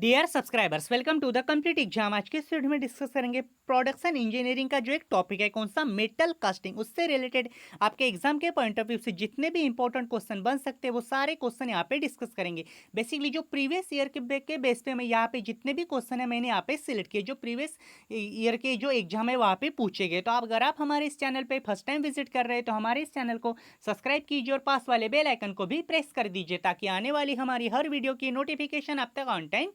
Dear subscribers, welcome to the complete exam. आज के इस वीडियो में डिस्कस करेंगे प्रोडक्शन इंजीनियरिंग का जो एक टॉपिक है, कौन सा, मेटल कास्टिंग। उससे रिलेटेड आपके एग्जाम के पॉइंट ऑफ व्यू से जितने भी इंपॉर्टेंट क्वेश्चन बन सकते हैं वो सारे क्वेश्चन यहाँ पे डिस्कस करेंगे। बेसिकली जो प्रीवियस ईयर के बेस पे मैं यहाँ पे जितने भी क्वेश्चन है मैंने यहाँ पे सिलेक्ट किए, जो प्रीवियस ईयर के जो एग्जाम है वहाँ पे पूछे गए। तो आप अगर आप हमारे इस चैनल पर फर्स्ट टाइम विजिट कर रहे हैं तो हमारे इस चैनल को सब्सक्राइब कीजिए और पास वाले बेल आइकन को भी प्रेस कर दीजिए ताकि आने वाली हमारी हर वीडियो की नोटिफिकेशन आप तक ऑन टाइम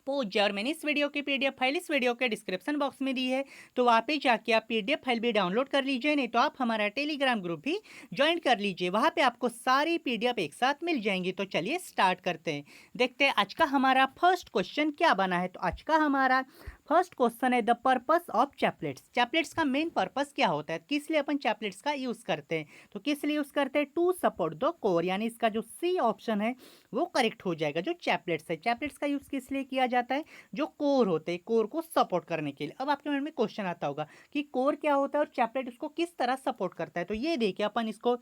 पहुंच जाए। और मैंने इस वीडियो की पीडीएफ फाइल इस वीडियो के डिस्क्रिप्शन बॉक्स में दी है, तो वहाँ पे जाके आप पीडीएफ फाइल भी डाउनलोड कर लीजिए, नहीं तो आप हमारा टेलीग्राम ग्रुप भी ज्वाइन कर लीजिए, वहाँ पे आपको सारी पीडीएफ एक साथ मिल जाएंगी। तो चलिए स्टार्ट करते हैं, देखते हैं आज का हमारा फर्स्ट क्वेश्चन क्या बना है। तो आज का हमारा फर्स्ट क्वेश्चन है the purpose of chaplets. Chaplets का मेन पर्पस क्या होता है, किस लिए अपन चैपलेट्स का यूज करते हैं। तो किस लिए यूज करते हैं, टू सपोर्ट द कोर, यानी इसका जो सी ऑप्शन है वो करेक्ट हो जाएगा। जो चैपलेट्स है, चैपलेट्स का यूज किस लिए किया जाता है, जो कोर होते हैं कोर को सपोर्ट करने के लिए। अब आपके मन में क्वेश्चन आता होगा कि कोर क्या होता है और चैपलेट उसको किस तरह सपोर्ट करता है। तो ये देखिए अपन इसको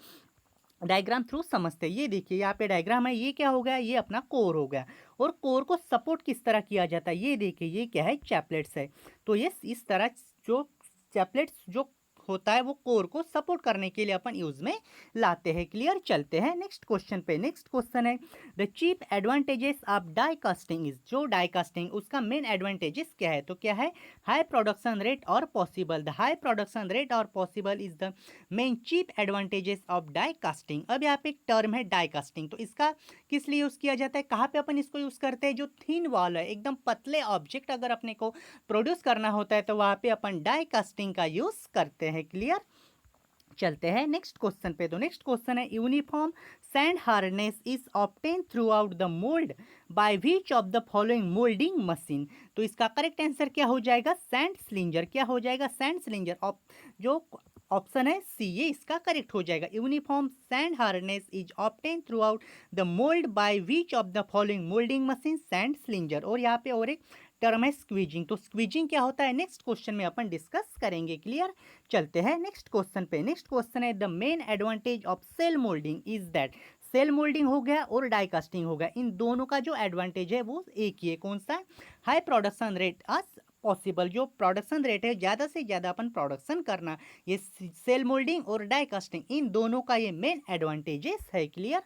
डायग्राम थ्रू समझते हैं। ये देखिए यहाँ पे डायग्राम है, ये क्या हो गया, ये अपना कोर हो गया। और कोर को सपोर्ट किस तरह किया जाता है, ये देखिए ये क्या है, चैपलेट्स है। तो ये इस तरह जो चैपलेट्स जो होता है वो कोर को सपोर्ट करने के लिए अपन यूज में लाते हैं। क्लियर, चलते हैं नेक्स्ट क्वेश्चन पे। नेक्स्ट क्वेश्चन है the chief advantages of die casting is. जो डाई कास्टिंग उसका मेन एडवांटेजेस क्या है, तो क्या है, हाई प्रोडक्शन रेट और possible. The high production rate और possible is the main chief advantages of die casting. अब यहाँ पे एक टर्म है डाई कास्टिंग, तो इसका किस लिए यूज़ किया जाता है, कहाँ पे अपन इसको यूज़ करते हैं। जो थिन वॉल है, एकदम पतले ऑब्जेक्ट अगर अपने को प्रोड्यूस करना होता है तो वहाँ पे अपन डाई कास्टिंग का यूज़ करते हैं। क्लियर, चलते हैं नेक्स्ट क्वेश्चन पे। तो नेक्स्ट क्वेश्चन है uniform sand hardness is obtain throughout the mould by which of the following moulding machine. तो इसका करेक्ट आंसर क्या हो जाएगा, सैंड स्लिंजर। क्या हो जाएगा, सैंड स्लिंजर। जो ऑप्शन है सी, ये इसका करेक्ट हो जाएगा। Uniform sand hardness is obtain throughout the mould by which of the following moulding machine, sand slinger. और यहाँ पे और एक टर्म है स्क्वीजिंग। तो स्क्वीजिंग क्या होता है नेक्स्ट क्वेश्चन में अपन डिस्कस करेंगे। क्लियर, चलते हैं नेक्स्ट क्वेश्चन पे। नेक्स्ट क्वेश्चन है the main advantage of shell moulding is that. Shell moulding हो गया और डाई कास्टिंग हो गया, इन दोनों का जो एडवांटेज है वो एक ही है, कौन सा, high production rate as possible. जो प्रोडक्शन रेट है, ज़्यादा से ज़्यादा अपन प्रोडक्शन करना, ये सेल मोल्डिंग और डाई कास्टिंग इन दोनों का ये मेन एडवांटेजेस है। क्लियर,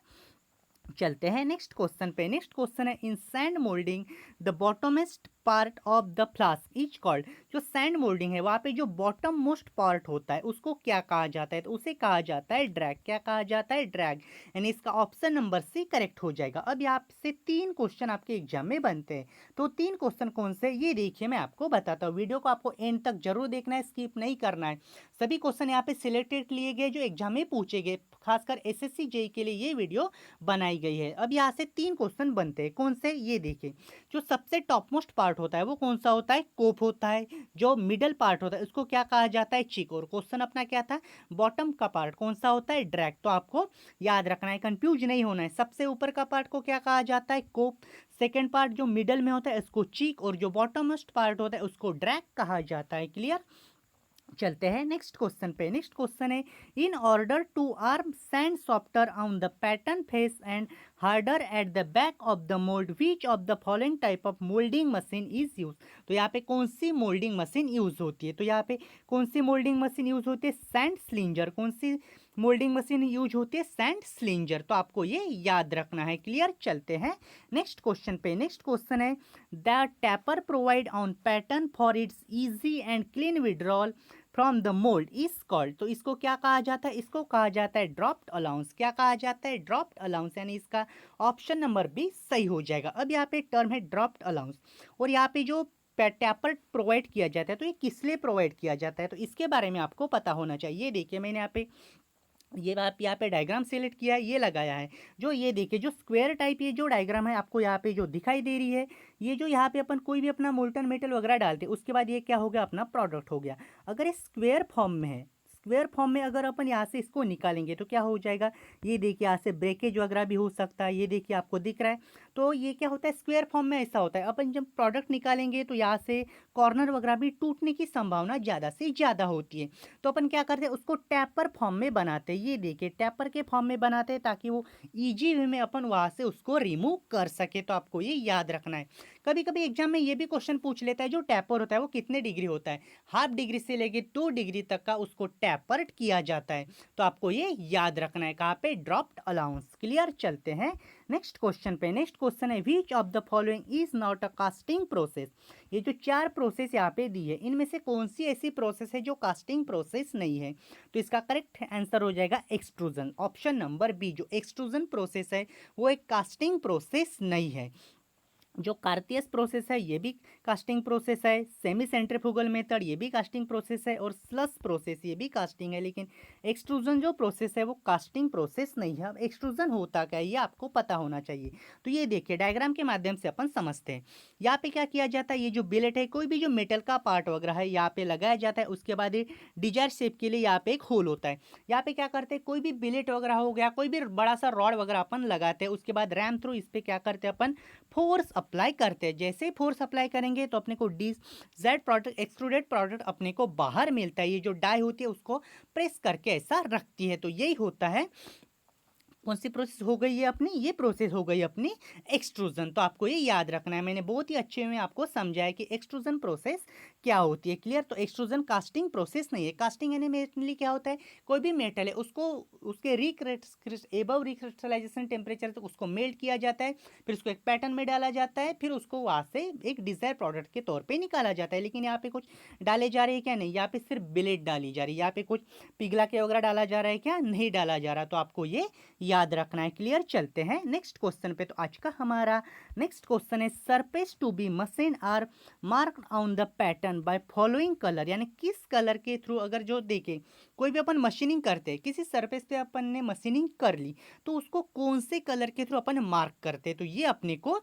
चलते हैं नेक्स्ट क्वेश्चन पे। नेक्स्ट क्वेश्चन है in sand moulding the bottommost part of the flask is called. जो सैंड मोल्डिंग है वहाँ पे जो बॉटम मोस्ट पार्ट होता है उसको क्या कहा जाता है, तो उसे कहा जाता है ड्रैग। क्या कहा जाता है, ड्रैग। यानी इसका ऑप्शन नंबर सी करेक्ट हो जाएगा। अब यहाँ से तीन क्वेश्चन आपके एग्जाम में बनते हैं, तो तीन क्वेश्चन कौन से, ये देखिए मैं आपको बताता हूँ। वीडियो को आपको एंड तक जरूर देखना है, स्किप नहीं करना है। सभी क्वेश्चन यहाँ पे सिलेक्टेड लिए गए जो एग्जाम में पूछे गए, खासकर एसएससी जेई के लिए ये वीडियो बनाई गई है। अब यहाँ से तीन क्वेश्चन बनते हैं, कौन से, ये देखिए। जो सबसे टॉप मोस्ट पार्ट होता है वो कौन सा होता है, कोप होता है। जो मिडल पार्ट होता है उसको क्या कहा जाता है, चिक। और क्वेश्चन अपना क्या था, बॉटम का पार्ट कौन सा होता है, ड्रैग। तो आपको याद रखना है, कंफ्यूज नहीं होना है। सबसे ऊपर का पार्ट को क्या कहा जाता है, कोप। सेकेंड पार्ट जो मिडल में होता है उसको चिक, और जो बॉटम मोस्ट पार्ट होता है उसको ड्रैग कहा जाता है। क्लियर, चलते हैं नेक्स्ट क्वेश्चन पे। नेक्स्ट क्वेश्चन है in order to ram sand softer on the pattern face and harder at the back of the mould which of the following type of moulding machine is use. तो यहाँ पे कौन सी moulding machine use होती है, तो यहाँ पे कौन सी मोल्डिंग मशीन यूज होती है, सैंड स्लिंजर। कौन सी मोल्डिंग मशीन यूज होती है, सैंड स्लिंजर। तो आपको ये याद रखना है। क्लियर, चलते हैं नेक्स्ट क्वेश्चन पे। नेक्स्ट क्वेश्चन है the tapper provide on pattern for its easy and clean withdrawal from the mould is called. तो इसको क्या कहा जाता है, इसको कहा जाता है ड्रॉप्ड अलाउंस। क्या कहा जाता है, ड्रॉप्ड अलाउंस। यानी इसका ऑप्शन नंबर बी सही हो जाएगा। अब यहाँ पे टर्म है ड्रॉप्ड अलाउंस, और यहाँ पे जो टैपर प्रोवाइड किया जाता है तो ये किस लिए प्रोवाइड किया जाता है, तो इसके बारे में आपको पता होना चाहिए। देखिए मैंने यहाँ पे ये आप यहाँ पे डायग्राम सेलेक्ट किया है, ये लगाया है। जो ये देखिए जो स्क्वायर टाइप ये जो डायग्राम है आपको यहाँ पे जो दिखाई दे रही है, ये जो यहाँ पे अपन कोई भी अपना मोल्टन मेटल वगैरह डालते हैं उसके बाद ये क्या हो गया, अपना प्रोडक्ट हो गया। अगर ये स्क्वायर फॉर्म में है, स्क्वायर फॉर्म में अगर अपन यहाँ से इसको निकालेंगे तो क्या हो जाएगा, ये देखिए यहाँ से ब्रेकेज वगैरह भी हो सकता है, ये देखिए आपको दिख रहा है। तो ये क्या होता है, स्क्वायर फॉर्म में ऐसा होता है, अपन जब प्रोडक्ट निकालेंगे तो यहाँ से कॉर्नर वगैरह भी टूटने की संभावना ज़्यादा से ज़्यादा होती है। तो अपन क्या करते हैं, उसको टैपर फॉर्म में बनाते हैं, ये देखिए टैपर के फॉर्म में बनाते हैं ताकि वो ईजी वे में अपन वहाँ से उसको रिमूव कर सके। तो आपको ये याद रखना है। कभी कभी एग्जाम में ये भी क्वेश्चन पूछ लेता है, जो टैपर होता है वो कितने डिग्री होता है, हाफ डिग्री से लेके 2 डिग्री तक का उसको टैपर्ड किया जाता है। तो आपको ये याद रखना है, कहाँ पे, ड्रॉप्ड अलाउंस। क्लियर, चलते हैं नेक्स्ट क्वेश्चन पे। नेक्स्ट क्वेश्चन है, which of the following is not a casting process. ये जो 4 प्रोसेस यहाँ पे दी है, इनमें से कौन सी ऐसी प्रोसेस है जो कास्टिंग प्रोसेस नहीं है। तो इसका करेक्ट आंसर हो जाएगा एक्सट्रूजन, ऑप्शन नंबर बी। जो एक्सट्रूजन प्रोसेस है वो एक कास्टिंग प्रोसेस नहीं है। जो कार्टियस प्रोसेस है ये भी कास्टिंग प्रोसेस है, सेमी सेंट्रीफ्यूगल मेथड ये भी कास्टिंग प्रोसेस है, और स्लस प्रोसेस ये भी कास्टिंग है। लेकिन एक्सट्रूजन जो प्रोसेस है वो कास्टिंग प्रोसेस नहीं है। अब एक्सट्रूजन होता क्या है ये आपको पता होना चाहिए। तो ये देखिए डायग्राम के माध्यम से अपन समझते हैं। यहाँ पे क्या किया जाता है, ये जो बिलेट है, कोई भी जो मेटल का पार्ट वगैरह है यहाँ पे लगाया जाता है। उसके बाद ये डिजायर शेप के लिए यहाँ पे एक होल होता है। यहाँ पे क्या करते हैं, कोई भी बिलेट वगैरह हो गया, कोई भी बड़ा सा रॉड वगैरह अपन लगाते हैं। उसके बाद रैम थ्रू इस पे क्या करते हैं, अपन फोर्स अप्लाई करते हैं। जैसे ही फोर्स अप्लाई करेंगे तो अपने को D Z product, extruded product अपने को बाहर मिलता है। ये जो डाई होती है उसको प्रेस करके ऐसा रखती है। तो यही होता है, कौन सी प्रोसेस हो गई है अपनी, ये प्रोसेस हो गई अपनी एक्सट्रूजन। तो आपको ये याद रखना है, मैंने बहुत ही अच्छे में आपको समझाया कि एक्सट्रूजन प्रोसेस क्या होती है। क्लियर। तो एक्सट्रूजन कास्टिंग प्रोसेस नहीं है। कास्टिंग यानी मेनली क्या होता है, कोई भी मेटल है उसको उसके एबव रिक्रिस्टलाइजेशन टेम्परेचर तक उसको मेल्ट किया जाता है, फिर उसको एक पैटर्न में डाला जाता है, फिर उसको वहाँ से एक डिजायर प्रोडक्ट के तौर पर निकाला जाता है। लेकिन यहाँ पे कुछ डाले जा रहे हैं क्या, नहीं, यहाँ पे सिर्फ बिलेट डाली जा रही है, यहाँ पे कुछ पिघला के वगैरह डाला जा रहा है क्या, नहीं डाला जा रहा। तो आपको ये याद रखना है। क्लियर, चलते हैं नेक्स्ट क्वेश्चन पे। तो आज का हमारा नेक्स्ट क्वेश्चन है, surface to be machine are marked on the pattern by following colour. यानी किस कलर के थ्रू, अगर जो देखें कोई भी अपन मशीनिंग करते हैं, किसी सरफेस पे अपन ने मशीनिंग कर ली तो उसको कौन से कलर के थ्रू अपन मार्क करते हैं। तो ये अपने को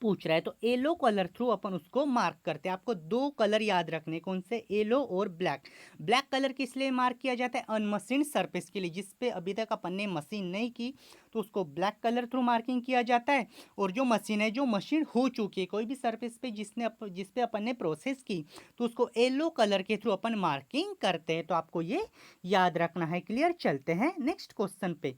पूछ रहा है। तो येलो कलर थ्रू अपन उसको मार्क करते हैं। आपको 2 कलर याद रखने, कौन से, येलो और ब्लैक। ब्लैक कलर किस लिए मार्क किया जाता है, अनमशीन सरफेस के लिए, जिस पे अभी तक अपन ने मशीन नहीं की तो उसको ब्लैक कलर थ्रू मार्किंग किया जाता है। और जो मशीन है, जो मशीन हो चुकी है कोई भी सरफेस पे जिस पे अपन ने प्रोसेस की, तो उसको येलो कलर के थ्रू अपन मार्किंग करते हैं। तो आपको ये याद रखना है। क्लियर, चलते हैं नेक्स्ट क्वेश्चन पे।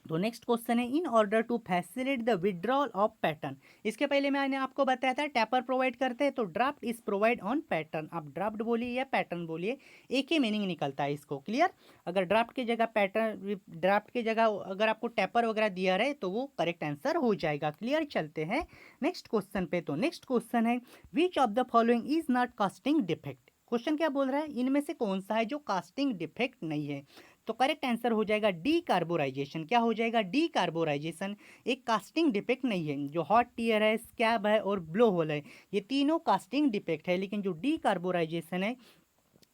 तो नेक्स्ट क्वेश्चन है, in order to facilitate the withdrawal of pattern. इसके पहले मैंने आपको बताया था टैपर प्रोवाइड करते हैं, तो draft is provide on pattern. आप ड्राफ्ट बोलिए या पैटर्न बोलिए, एक ही मीनिंग निकलता है इसको। क्लियर। अगर ड्राफ्ट की जगह पैटर्न, ड्राफ्ट की जगह अगर आपको टैपर वगैरह दिया रहे तो वो करेक्ट आंसर हो जाएगा। क्लियर, चलते हैं नेक्स्ट क्वेश्चन पे। तो नेक्स्ट क्वेश्चन है, which of the following is not casting defect. Question क्या बोल रहा है, इनमें से कौन सा है जो कास्टिंग डिफेक्ट नहीं है। तो करेक्ट आंसर हो जाएगा डी कार्बोराइजेशन। क्या हो जाएगा, डी कार्बोराइजेशन एक कास्टिंग डिफेक्ट नहीं है। जो हॉट टीयर है, स्कैब है और ब्लो होल है, ये तीनों कास्टिंग डिफेक्ट है। लेकिन जो डी कार्बोराइजेशन है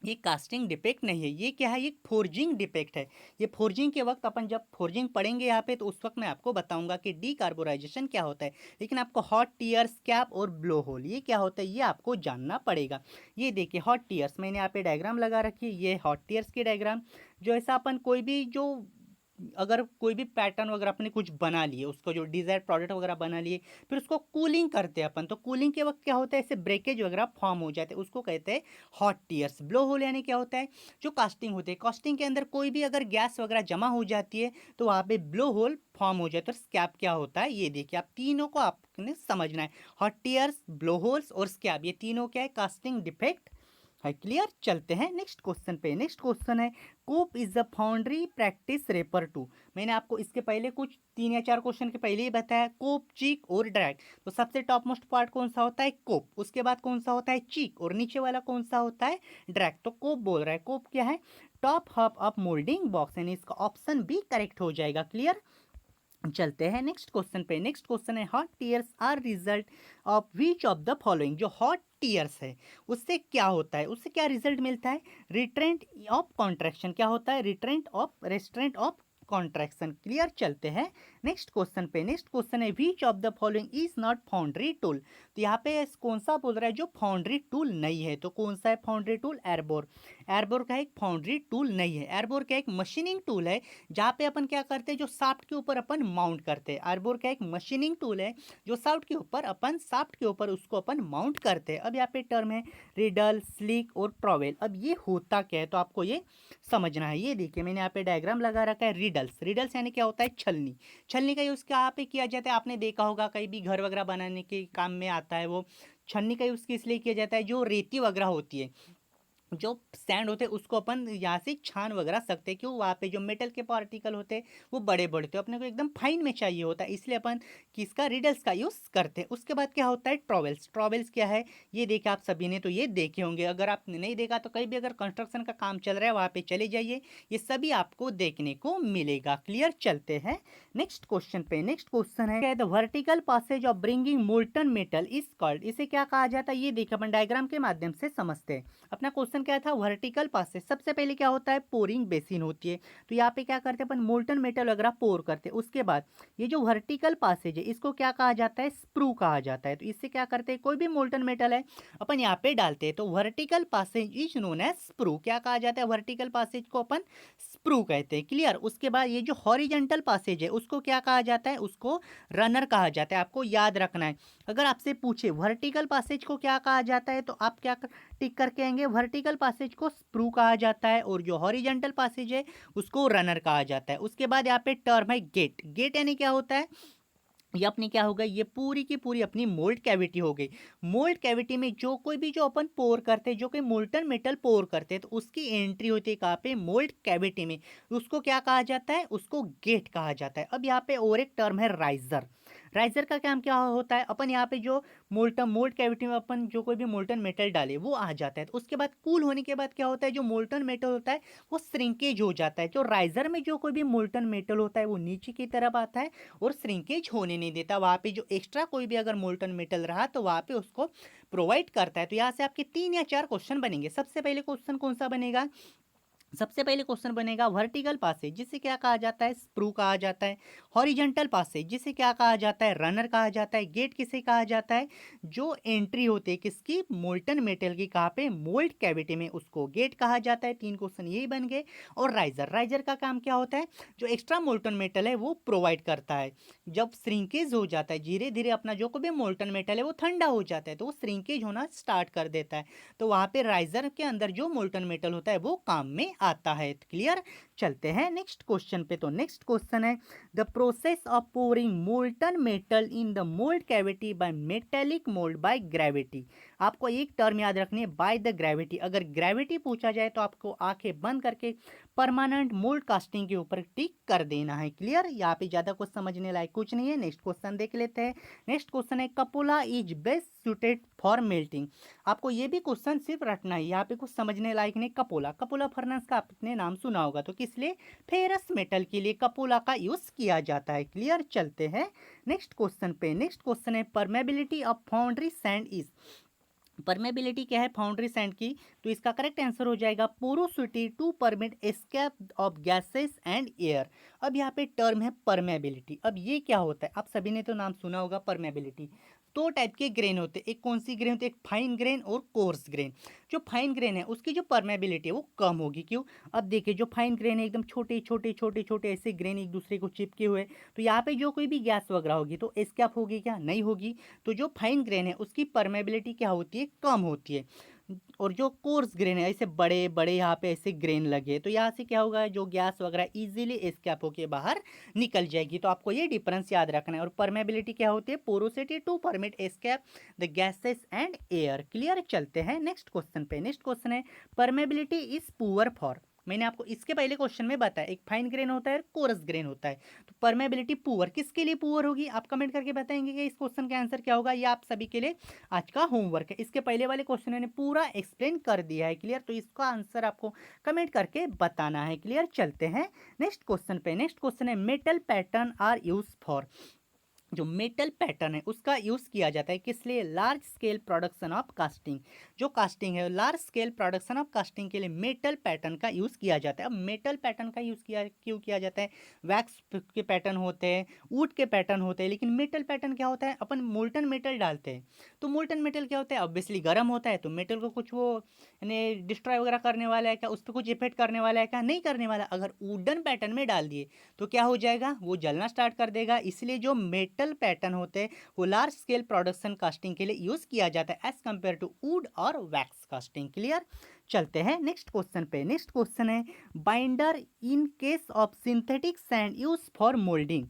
ये कास्टिंग डिफेक्ट नहीं है। ये क्या है, ये फोर्जिंग डिफेक्ट है। ये फोर्जिंग के वक्त अपन जब फोर्जिंग पढ़ेंगे यहाँ पे तो उस वक्त मैं आपको बताऊंगा कि डी कार्बोराइजेशन क्या होता है। लेकिन आपको हॉट टीयर, स्कैब और ब्लो होल ये क्या होता है ये आपको जानना पड़ेगा। ये देखिए हॉट टीयर्स, मैंने यहाँ पे डायग्राम लगा रखी है, ये हॉट टीयर्स की डायग्राम। जो ऐसा अपन कोई भी जो, अगर कोई भी पैटर्न वगैरह अपने कुछ बना लिए, उसको जो डिजायर प्रोडक्ट वगैरह बना लिए, फिर उसको कूलिंग करते हैं अपन, तो कूलिंग के वक्त क्या होता है, ऐसे ब्रेकेज वगैरह फॉर्म हो जाते हैं, उसको कहते हैं हॉट टीयर्स। ब्लो होल यानी क्या होता है, जो कास्टिंग होती है, कास्टिंग के अंदर कोई भी अगर गैस वगैरह जमा हो जाती है तो वहाँ पे ब्लो होल फॉर्म हो जाता है। तो स्कैब क्या होता है ये देखिए, आप तीनों को आपने समझना है, हॉट टीयर्स, ब्लो होल्स और स्कैब, ये तीनों क्या है, कास्टिंग डिफेक्ट है। क्लियर, चलते हैं नेक्स्ट क्वेश्चन पे। नेक्स्ट क्वेश्चन है, cope is the foundry practice refer to. मैंने आपको इसके पहले कुछ 3 या 4 क्वेश्चन के पहले ही बताया, कोप, चीक और ड्रैग। तो सबसे टॉप मोस्ट पार्ट कौन सा होता है, कोप। उसके बाद कौन सा होता है, चीक, और नीचे वाला कौन सा होता है, ड्रैग। तो कोप बोल रहा है, कोप क्या है, top hub of moulding box, यानी इसका ऑप्शन बी करेक्ट हो जाएगा। क्लियर, चलते हैं नेक्स्ट क्वेश्चन पे। नेक्स्ट क्वेश्चन है, hot tears are result of which of the following. जो हॉट टीयर्स है उससे क्या होता है, उससे क्या रिजल्ट मिलता है, रिट्रेंट ऑफ कॉन्ट्रैक्शन। क्या होता है, restraint of, restraint of contraction. Clear, चलते हैं नेक्स्ट क्वेश्चन है which of the following is not foundry tool. तो यहाँ पे कौन सा बोल रहा है जो फाउंड्री टूल नहीं है, तो कौन सा है फाउंड्री टूल? एर्बोर। एर्बोर का एक फाउंड्री टूल नहीं है। एर्बोर का एक मशीनिंग टूल है जहाँ पे अपन क्या करते हैं, जो साफ्ट के ऊपर अपन माउंट करते हैं। एर्बोर का एक मशीनिंग टूल है जो साफ्ट के ऊपर उसको अपन माउंट करते हैं। अब यहाँ पे टर्म है रिडल, स्लिक और ट्रॉवेल। अब ये होता क्या है तो आपको ये समझना है। ये देखिए मैंने यहाँ पे डायग्राम लगा रखा है। रिडल्स, रिडल्स यानी क्या होता है? छलनी। छलनी का यूज़ कहाँ पे किया जाता है? आपने देखा होगा कहीं भी घर वगैरह बनाने के काम में आता है वो। छन्नी का यूज़ किस लिए किया जाता है? जो रेती वगैरह होती है, जो सैंड होते हैं उसको अपन यहाँ से छान वगैरह सकते हैं। क्यों? वहाँ पे जो मेटल के पार्टिकल होते हैं वो बड़े बड़े होते हैं, अपने को एकदम फाइन में चाहिए होता है, इसलिए अपन किसका? रिडल्स का यूज़ करते हैं। उसके बाद क्या होता है? ट्रॉवेल्स। ट्रॉवेल्स क्या है? ये देखे आप सभी ने तो ये देखे होंगे। अगर आपने नहीं देखा तो कहीं भी अगर कंस्ट्रक्शन का काम चल रहा है वहाँ पे चले जाइए, ये सभी आपको देखने को मिलेगा। क्लियर? चलते हैं नेक्स्ट क्वेश्चन पे। नेक्स्ट क्वेश्चन है the vertical passage of bringing molten metal is called. इसे क्या कहा जाता है? ये देखिए अपन डायग्राम के माध्यम से समझते हैं। अपना क्वेश्चन क्या था? Vertical passage. सबसे पहले क्या होता है? पोरिंग बेसिन होती है। तो यहाँ पे क्या करते हैं अपन? मोल्टन मेटल वगैरह पोर करते हैं। उसके बाद ये जो वर्टिकल पासेज है इसको क्या कहा जाता है? स्प्रू कहा जाता है। तो इससे क्या करते हैं? कोई भी मोल्टन मेटल है अपन यहाँ पे डालते हैं तो vertical passage is known as sprue. क्या कहा जाता है? वर्टिकल पासेज को अपन स्प्रू कहते हैं। क्लियर? उसके बाद ये जो हॉरिजेंटल पासेज है उसको क्या कहा जाता है? उसको रनर कहा जाता है। आपको याद रखना है। अगर आपसे पूछे वर्टिकल पासेज को क्या कहा जाता है तो आप क्या टिक करके आएंगे? वर्टिकल पासेज को स्प्रू कहा जाता है और जो हॉरिजेंटल पासेज है उसको रनर कहा जाता है। उसके बाद यहाँ पे टर्म है गेट। गेट यानी क्या होता है? ये अपनी क्या हो गई? ये पूरी की पूरी अपनी मोल्ड कैविटी हो गई। मोल्ड कैविटी में जो कोई भी जो अपन पोर करते हैं, जो कोई मोल्टन मेटल पोर करते हैं तो उसकी एंट्री होती है कहाँ पे? मोल्ड कैविटी में। उसको क्या कहा जाता है? उसको गेट कहा जाता है। अब यहाँ पे और एक टर्म है राइजर। राइजर का काम क्या होता है? अपन यहाँ पे जो मोल्ड कैविटी में अपन जो कोई भी मोल्टन मेटल डाले वो आ जाता है। तो उसके बाद कूल होने के बाद क्या होता है? जो मोल्टन मेटल होता है वो श्रिंकेज हो जाता है। जो राइजर में जो कोई भी मोल्टन मेटल होता है वो नीचे की तरफ आता है और श्रिंकेज होने नहीं देता। वहाँ पे जो एक्स्ट्रा कोई भी अगर मोल्टन मेटल रहा तो वहाँ पे उसको प्रोवाइड करता है। तो यहाँ से आपके 3 या 4 क्वेश्चन बनेंगे। सबसे पहले क्वेश्चन कौन सा बनेगा? सबसे पहले क्वेश्चन बनेगा वर्टिकल पासेज जिसे क्या कहा जाता है? स्प्रू कहा जाता है। हॉरिजेंटल पासेज जिसे क्या कहा जाता है? रनर कहा जाता है। गेट किसे कहा जाता है? जो एंट्री होती है किसकी? मोल्टन मेटल की कहाँ पे? मोल्ड कैविटी में, उसको गेट कहा जाता है। 3 क्वेश्चन यही बन गए। और राइजर, राइजर का काम क्या होता है? जो एक्स्ट्रा मोल्टन मेटल है वो प्रोवाइड करता है। जब श्रिंकेज हो जाता है धीरे धीरे अपना जो कोई भी मोल्टन मेटल है वो ठंडा हो जाता है तो वो श्रिंकेज होना स्टार्ट कर देता है। तो वहाँ पे राइजर के अंदर जो मोल्टन मेटल होता है वो काम में आता है। क्लियर? चलते हैं नेक्स्ट क्वेश्चन पे। तो नेक्स्ट क्वेश्चन है the process of pouring molten metal in the mould cavity by metallic mould by gravity. आपको एक टर्म याद रखनी है, बाय द ग्रेविटी। अगर ग्रेविटी पूछा जाए तो आपको आंखें बंद करके परमानेंट मोल्ड कास्टिंग के ऊपर टिक कर देना है। क्लियर? यहाँ पे ज्यादा कुछ समझने लायक कुछ नहीं है। नेक्स्ट क्वेश्चन देख लेते हैं। नेक्स्ट क्वेश्चन है cupola is best suited for melting. आपको ये भी क्वेश्चन सिर्फ रटना है, यहाँ पे कुछ समझने लायक नहीं। कपोला, कपोला फर्नेस का आपने नाम सुना होगा, तो किस लिए? फेरस मेटल के लिए कपोला का यूज किया जाता है। क्लियर? चलते हैं नेक्स्ट क्वेश्चन पे। नेक्स्ट क्वेश्चन है permeability of foundry sand is. Permeability क्या है फाउंड्री सैंड की? तो इसका करेक्ट आंसर हो जाएगा porosity to permit escape of gases and air. अब यहाँ पे टर्म है परमेबिलिटी। अब ये क्या होता है? आप सभी ने तो नाम सुना होगा परमेबिलिटी। दो टाइप के ग्रेन होते हैं। एक कौन सी ग्रेन होती है? एक फाइन ग्रेन और कोर्स ग्रेन। जो फाइन ग्रेन है उसकी जो परमेबिलिटी है वो कम होगी। क्यों? अब देखिए जो फाइन ग्रेन है एकदम छोटे छोटे छोटे छोटे ऐसे ग्रेन एक दूसरे को चिपके हुए, तो यहाँ पे जो कोई भी गैस वगैरह होगी तो एस्केप होगी क्या? नहीं होगी। तो जो फाइन ग्रेन है उसकी परमेबिलिटी क्या होती है? कम होती है। और जो कोर्स ग्रेन है ऐसे बड़े बड़े यहाँ पे ऐसे ग्रेन लगे तो यहाँ से क्या होगा? जो गैस वगैरह इजीली एस्केप होके बाहर निकल जाएगी। तो आपको ये डिफरेंस याद रखना है। और परमेबिलिटी क्या होती है? Porosity to permit escape the gases and air. Clear? चलते हैं नेक्स्ट क्वेश्चन पे। नेक्स्ट क्वेश्चन है परमेबिलिटी इज पुअर फॉर। मैंने आपको इसके पहले क्वेश्चन में बताया एक फाइन ग्रेन होता है कोरस ग्रेन होता है। तो परमेबिलिटी पुअर किसके लिए पुअर होगी? आप कमेंट करके बताएंगे कि इस क्वेश्चन का आंसर क्या होगा। ये आप सभी के लिए आज का होमवर्क है। इसके पहले वाले क्वेश्चन मैंने पूरा एक्सप्लेन कर दिया है। क्लियर? तो इसका आंसर आपको कमेंट करके बताना है। क्लियर? चलते हैं नेक्स्ट क्वेश्चन पे। नेक्स्ट क्वेश्चन है metal pattern are use for. जो मेटल पैटर्न है उसका यूज़ किया जाता है किस लिए? Large scale production of casting. जो कास्टिंग है large scale production of casting के लिए मेटल पैटर्न का यूज़ किया जाता है। अब मेटल पैटर्न का यूज़ किया क्यों किया जाता है? वैक्स के पैटर्न होते हैं, वुड के पैटर्न होते हैं, लेकिन मेटल पैटर्न क्या होता है? अपन मोल्टन मेटल डालते हैं तो मोल्टन मेटल क्या होता है? ऑब्वियसली गर्म होता है, तो मेटल को कुछ वो यानी डिस्ट्रॉय वगैरह करने वाला है क्या? उस पर कुछ इफेक्ट करने वाला है क्या? नहीं करने वाला। अगर वुडन पैटर्न में डाल दिए तो क्या हो जाएगा? वो जलना स्टार्ट कर देगा। इसलिए जो मेटल पैटर्न होते हैं वो लार्ज स्केल प्रोडक्शन कास्टिंग के लिए यूज किया जाता है एज कंपेयर टू वुड और वैक्स कास्टिंग। क्लियर? चलते हैं नेक्स्ट क्वेश्चन पे। नेक्स्ट क्वेश्चन है binder in case of synthetic sand use for moulding.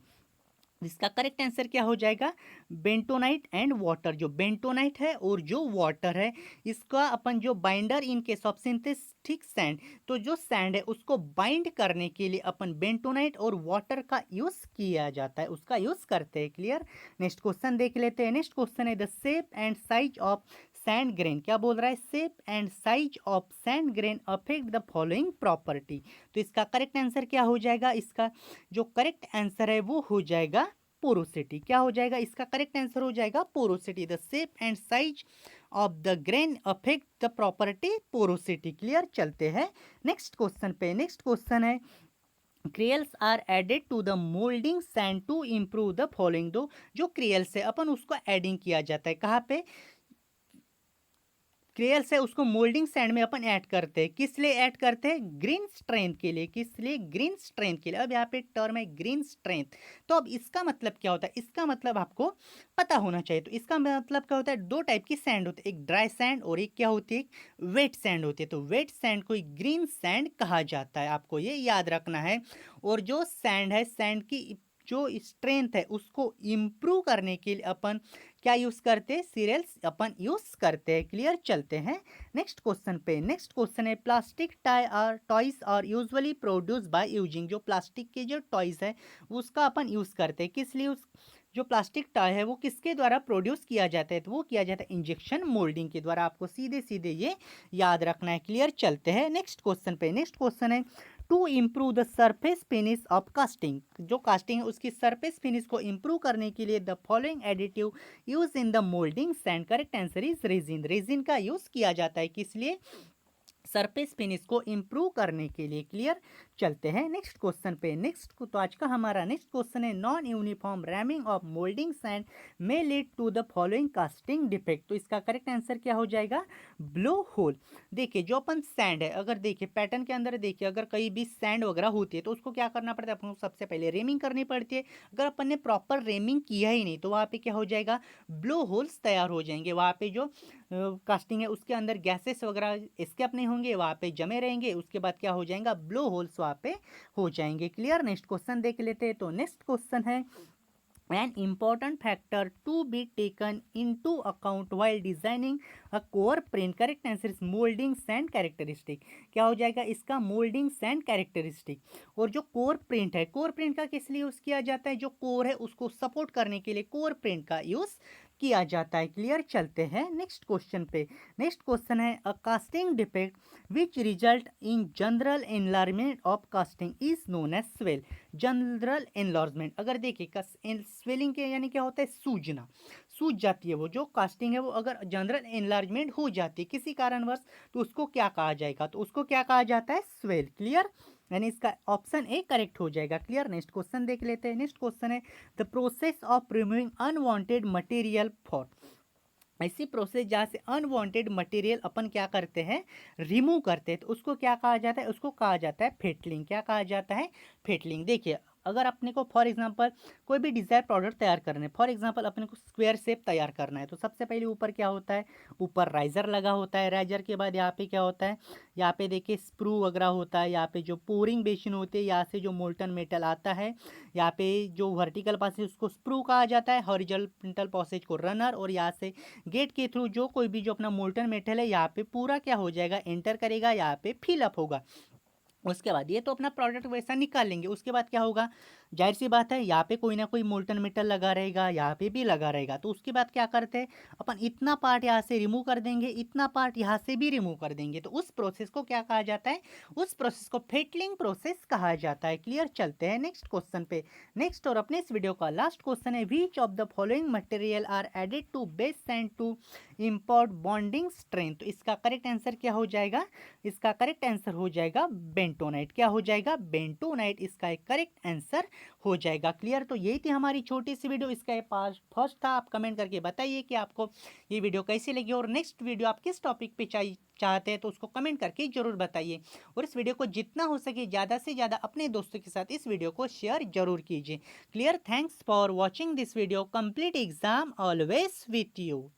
इसका करेक्ट आंसर क्या हो जाएगा? Bentonite and water. जो बेंटोनाइट है और जो वाटर है इसका अपन जो binder in case of synthetic sand, तो जो सैंड है उसको बाइंड करने के लिए अपन बेंटोनाइट और वाटर का यूज किया जाता है, उसका यूज करते हैं। क्लियर? नेक्स्ट क्वेश्चन देख लेते हैं। नेक्स्ट क्वेश्चन है the shape and size of sand grain. क्या बोल रहा है? Shape and size of sand grain affect the following property. तो इसका करेक्ट आंसर क्या हो जाएगा? इसका जो करेक्ट आंसर है वो हो जाएगा पोरोसिटी। क्या हो जाएगा? इसका करेक्ट आंसर हो जाएगा porosity. The shape and size of the grain affect the property porosity. Clear? चलते हैं नेक्स्ट क्वेश्चन पे। नेक्स्ट क्वेश्चन है cereals are added to the moulding sand to improve the following. दो जो क्रियल्स है अपन उसको एडिंग किया जाता है कहाँ पे? क्रियल्स है उसको मोल्डिंग सैंड में अपन ऐड करते हैं। किस लिए ऐड करते हैं? ग्रीन स्ट्रेंथ के लिए। किस लिए? ग्रीन स्ट्रेंथ के लिए। अब यहाँ पे टर्म है ग्रीन स्ट्रेंथ। तो अब इसका मतलब क्या होता है? इसका मतलब आपको पता होना चाहिए। तो इसका मतलब क्या होता है? दो टाइप की सैंड होती है, एक ड्राई सैंड और एक क्या होती है? वेट सैंड होती है। तो वेट सैंड को ग्रीन सैंड कहा जाता है, आपको ये याद रखना है। और जो सैंड है, सैंड की जो स्ट्रेंथ है उसको इम्प्रूव करने के लिए अपन क्या यूज करते हैं? सीरियल्स अपन यूज करते हैं। क्लियर? चलते हैं नेक्स्ट क्वेश्चन पे। नेक्स्ट क्वेश्चन है plastic toys are usually produce by using. जो प्लास्टिक के जो टॉयज है उसका अपन यूज करते हैं किस लिए? उस जो प्लास्टिक टॉय है वो किसके द्वारा प्रोड्यूस किया जाता है? तो वो किया जाता है इंजेक्शन मोल्डिंग के द्वारा। आपको सीधे सीधे ये याद रखना है। क्लियर? चलते हैं नेक्स्ट क्वेश्चन पे। नेक्स्ट क्वेश्चन है to improve the surface finish of casting. जो कास्टिंग है उसकी सरफेस फिनिश को इम्प्रूव करने के लिए the following additive use in the moulding sand. Correct answer is resin. Resin का यूज किया जाता है किस लिए? सरफेस फिनिश को इम्प्रूव करने के लिए। क्लियर? चलते हैं नेक्स्ट क्वेश्चन पे। नेक्स्ट तो आज का हमारा नेक्स्ट क्वेश्चन है non uniform ramming of moulding sand may lead to the following casting defect. तो इसका करेक्ट आंसर क्या हो जाएगा? Blow hole. देखिए जो अपन सैंड है, अगर देखिए पैटर्न के अंदर देखिए अगर कहीं भी सैंड वगैरह होती है तो उसको क्या करना पड़ता है? अपन को सबसे पहले रेमिंग करनी पड़ती है। अगर अपन ने प्रॉपर रेमिंग किया ही नहीं तो वहाँ पे क्या हो जाएगा? ब्लो होल्स तैयार हो जाएंगे। वहाँ पे जो कास्टिंग है उसके अंदर गैसेस वगैरह एस्केप नहीं होंगे, वहाँ पे जमे रहेंगे। उसके बाद क्या हो जाएगा? ब्लो होल्स वहाँ पे हो जाएंगे। क्लियर? नेक्स्ट क्वेश्चन देख लेते हैं। तो नेक्स्ट क्वेश्चन है an important factor to be taken into account while designing a core print. Correct answer is molding sand characteristic. क्या हो जाएगा इसका? molding sand characteristic। और जो कोर प्रिंट है, कोर प्रिंट का किस लिए यूज किया जाता है? जो कोर है उसको सपोर्ट करने के लिए कोर प्रिंट का यूज किया जाता है। क्लियर? चलते हैं नेक्स्ट क्वेश्चन पे। नेक्स्ट क्वेश्चन है a casting defect which result in general enlargement of casting is known as swell. General enlargement अगर देखिए स्वेलिंग के यानी क्या होता है? सूजना, सूज जाती है वो जो कास्टिंग है वो। अगर जनरल एनलार्जमेंट हो जाती है किसी कारणवश तो उसको क्या कहा जाएगा? तो उसको क्या कहा जाता है? स्वेल। क्लियर? यानी इसका ऑप्शन ए करेक्ट हो जाएगा। क्लियर? नेक्स्ट क्वेश्चन देख लेते हैं। नेक्स्ट क्वेश्चन है the process of removing unwanted material for. ऐसी प्रोसेस जहाँ से अनवांटेड मटेरियल अपन क्या करते हैं? रिमूव करते हैं, तो उसको क्या कहा जाता है? उसको कहा जाता है फेटलिंग। क्या कहा जाता है? फेटलिंग। देखिए अगर अपने को फॉर एग्जांपल कोई भी डिज़ायर प्रोडक्ट तैयार करने, फॉर एग्जांपल अपने को स्क्वायर शेप तैयार करना है तो सबसे पहले ऊपर क्या होता है? ऊपर राइजर लगा होता है। राइजर के बाद यहाँ पे क्या होता है? यहाँ पे देखिए स्प्रू वगैरह होता है। यहाँ पे जो पोरिंग बेसिन होती है, यहाँ से जो मोल्टन मेटल आता है, यहाँ पे जो वर्टिकल पासेज उसको स्प्रू कहा जाता है, हॉरिजॉन्टल पासेज को रनर, और यहाँ से गेट के थ्रू जो कोई भी जो अपना मोल्टन मेटल है यहाँ पे पूरा क्या हो जाएगा? एंटर करेगा, यहाँ पे फिलअप होगा। उसके बाद ये तो अपना प्रोडक्ट वैसा निकाल लेंगे। उसके बाद क्या होगा, जाहिर सी बात है यहाँ पे कोई ना कोई मोल्टन मेटल लगा रहेगा, यहाँ पे भी लगा रहेगा। तो उसके बाद क्या करते हैं, अपन इतना पार्ट यहाँ से रिमूव कर देंगे, इतना पार्ट यहाँ से भी रिमूव कर देंगे। तो उस प्रोसेस को क्या कहा जाता है, उस प्रोसेस को फेटलिंग प्रोसेस कहा जाता है। क्लियर। चलते हैं नेक्स्ट क्वेश्चन पे। नेक्स्ट और अपने इस वीडियो का लास्ट क्वेश्चन है, which of the following material are added to base sand to import bonding strength. तो इसका करेक्ट आंसर क्या हो जाएगा, इसका करेक्ट आंसर हो जाएगा बेंटोनाइट। क्या हो जाएगा, बेंटोनाइट इसका एक करेक्ट आंसर हो जाएगा। क्लियर। तो यही थी हमारी छोटी सी वीडियो, इसका ये पास फर्स्ट था। आप कमेंट करके बताइए कि आपको ये वीडियो कैसी लगी और नेक्स्ट वीडियो आप किस टॉपिक पे चाहते हैं, तो उसको कमेंट करके जरूर बताइए। और इस वीडियो को जितना हो सके ज़्यादा से ज़्यादा अपने दोस्तों के साथ इस वीडियो को शेयर जरूर कीजिए। Clear. Thanks for watching this video. Complete exam always with you.